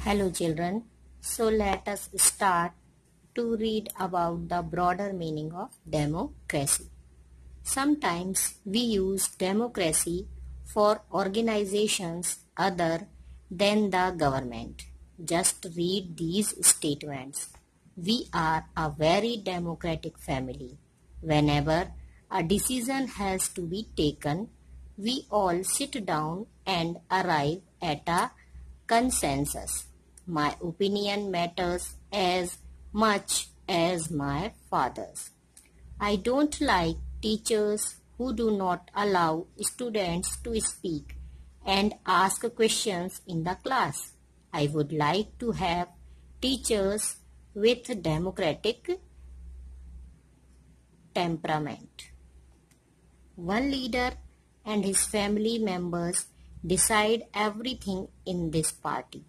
Hello children, so let us start to read about the broader meaning of democracy. Sometimes we use democracy for organizations other than the government. Just read these statements. We are a very democratic family. Whenever a decision has to be taken, we all sit down and arrive at a consensus. My opinion matters as much as my father's. I don't like teachers who do not allow students to speak and ask questions in the class. I would like to have teachers with democratic temperament. One leader and his family members decide everything in this party.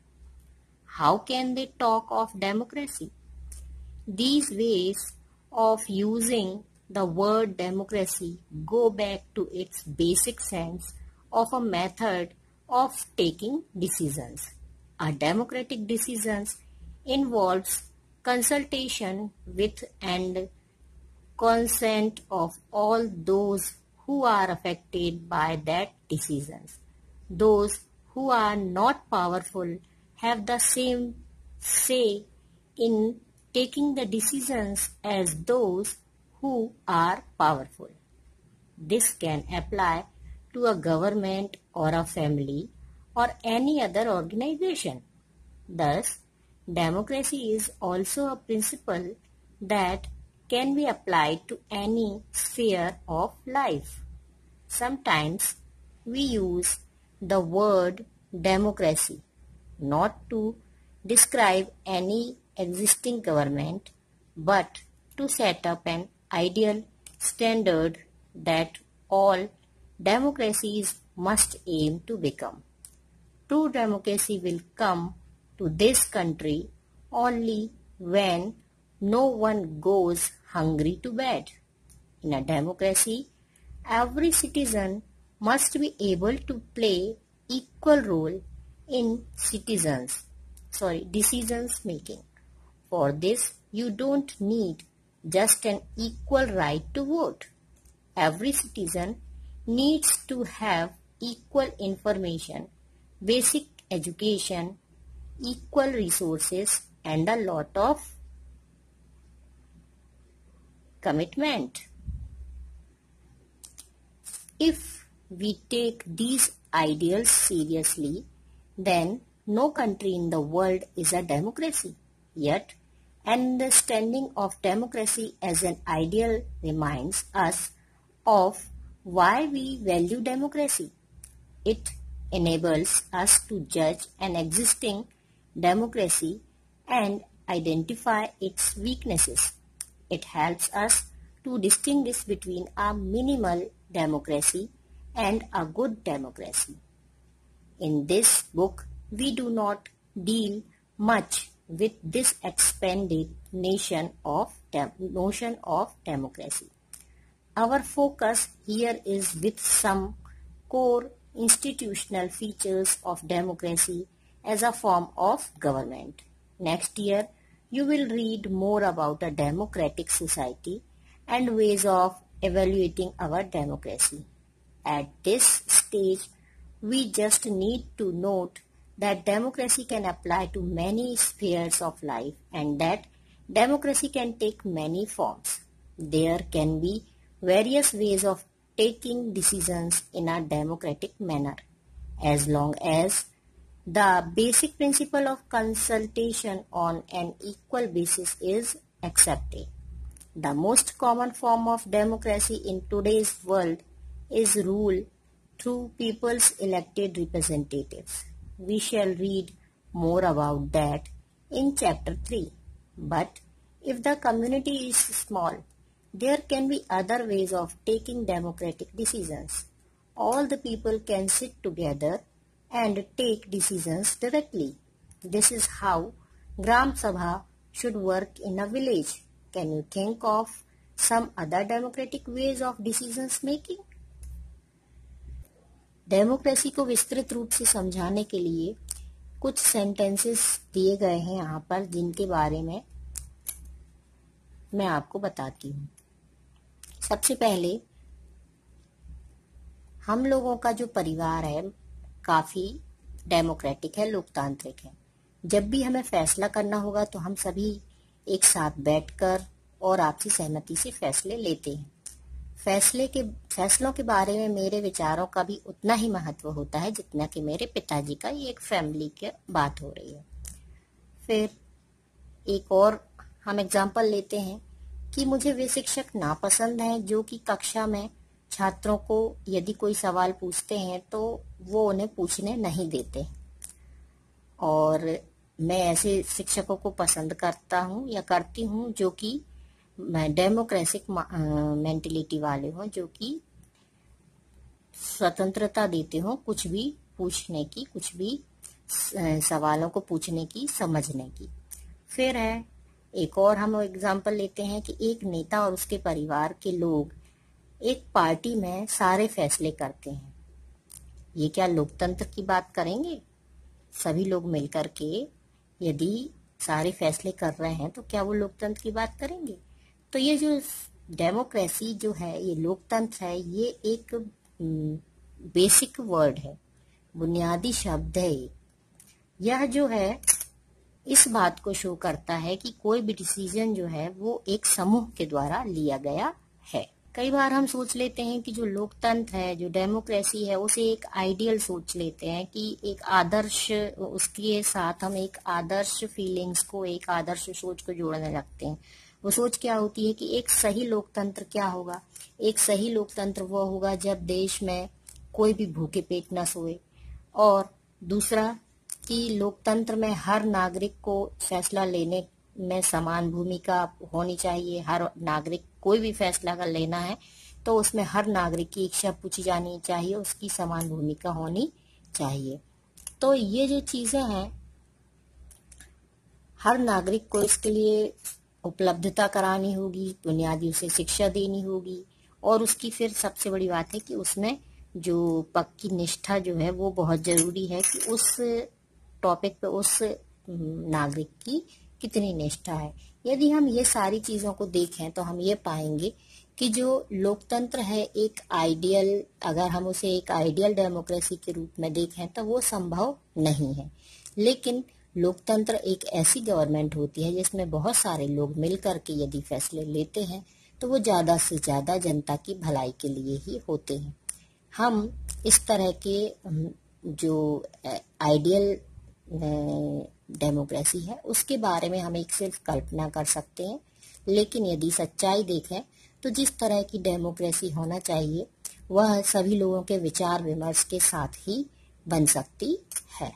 How can they talk of democracy? These ways of using the word democracy go back to its basic sense of a method of taking decisions. A democratic decisions involves consultation with and consent of all those who are affected by that decisions. Those who are not powerful have the same say in taking the decisions as those who are powerful. This can apply to a government or a family or any other organization. Thus, democracy is also a principle that can be applied to any sphere of life. Sometimes we use the word democracy not to describe any existing government, but to set up an ideal standard that all democracies must aim to become. True democracy will come to this country only when no one goes hungry to bed. In a democracy, every citizen must be able to play equal role in decisions making. For this, you don't need just an equal right to vote. Every citizen needs to have equal information, basic education, equal resources, and a lot of commitment. If we take these ideals seriously, then no country in the world is a democracy. Yet, an understanding of democracy as an ideal reminds us of why we value democracy. It enables us to judge an existing democracy and identify its weaknesses. It helps us to distinguish between a minimal democracy and a good democracy. In this book, we do not deal much with this expanded notion of democracy. Our focus here is with some core institutional features of democracy as a form of government. Next year, you will read more about a democratic society and ways of evaluating our democracy. At this stage, we just need to note that democracy can apply to many spheres of life and that democracy can take many forms. There can be various ways of taking decisions in a democratic manner, as long as the basic principle of consultation on an equal basis is accepted. The most common form of democracy in today's world is rule through people's elected representatives. We shall read more about that in chapter 3. But if the community is small, there can be other ways of taking democratic decisions. All the people can sit together and take decisions directly. This is how Gram Sabha should work in a village. Can you think of some other democratic ways of decisions making? Democracy को विस्तृत रूप से समझाने के लिए कुछ sentences दिए गए हैं यहाँ पर जिनके बारे में मैं आपको बताती हूँ। सबसे पहले, हम लोगों का जो परिवार है काफी डेमोक्रेटिक है, लोकतांत्रिक है। जब भी हमें फैसला करना होगा तो हम सभी एक साथ बैठकर और आपसी सहमति से फैसले लेते हैं। फैसलों के बारे में मेरे विचारों का भी उतना ही महत्व होता है जितना कि मेरे पिताजी का। ये एक फैमिली की बात हो रही है। फिर एक और हम एग्जाम्पल लेते हैं कि मुझे वे शिक्षक नापसंद हैं जो कि कक्षा में छात्रों को यदि कोई सवाल पूछते हैं तो वो उन्हें पूछने नहीं देते, और मैं ऐसे शिक्षकों को पसंद करता हूँ या करती हूँ जो कि डेमोक्रेटिक मेंटेलिटी वाले हों, जो कि स्वतंत्रता देते हों कुछ भी पूछने की, कुछ भी सवालों को पूछने की, समझने की। फिर है एक और हम एग्जाम्पल लेते हैं कि एक नेता और उसके परिवार के लोग एक पार्टी में सारे फैसले करते हैं। ये क्या लोकतंत्र की बात करेंगे? सभी लोग मिलकर के यदि सारे फैसले कर रहे हैं तो क्या वो लोकतंत्र की बात करेंगे? तो ये जो डेमोक्रेसी जो है, ये लोकतंत्र है, ये एक बेसिक वर्ड है, बुनियादी शब्द है। यह जो है इस बात को शो करता है कि कोई भी डिसीजन जो है वो एक समूह के द्वारा लिया गया है। कई बार हम सोच लेते हैं कि जो लोकतंत्र है, जो डेमोक्रेसी है, उसे एक आइडियल सोच लेते हैं कि एक आदर्श, उसके साथ हम एक आदर्श फीलिंग्स को, एक आदर्श सोच को जोड़ने लगते हैं। वो सोच क्या होती है कि एक सही लोकतंत्र क्या होगा? एक सही लोकतंत्र वो होगा जब देश में कोई भी भूखे पेट न सोए, और दूसरा कि लोकतंत्र में हर नागरिक को फैसला लेने में समान भूमिका होनी चाहिए। हर नागरिक कोई भी फैसला अगर लेना है तो उसमें हर नागरिक की इच्छा पूछी जानी चाहिए, उसकी समान भूमिका होनी चाहिए। तो ये जो चीजें हैं, हर नागरिक को इसके लिए उपलब्धता करानी होगी, बुनियादी उसे शिक्षा देनी होगी, और उसकी फिर सबसे बड़ी बात है कि उसमें जो पक्की निष्ठा जो है वो बहुत जरूरी है कि उस टॉपिक पे उस नागरिक की कितनी निष्ठा है। यदि हम ये सारी चीजों को देखें तो हम ये पाएंगे कि जो लोकतंत्र है एक आइडियल, अगर हम उसे एक आइडियल डेमोक्रेसी के रूप में देखें तो वो संभव नहीं है। लेकिन लोकतंत्र एक ऐसी गवर्नमेंट होती है जिसमें बहुत सारे लोग मिलकर के यदि फैसले लेते हैं तो वो ज्यादा से ज्यादा जनता की भलाई के लिए ही होते हैं। हम इस तरह के जो आइडियल डेमोक्रेसी है उसके बारे में हम एक सिर्फ कल्पना कर सकते हैं, लेकिन यदि सच्चाई देखें तो जिस तरह की डेमोक्रेसी होना चाहिए वह सभी लोगों के विचार विमर्श के साथ ही बन सकती है।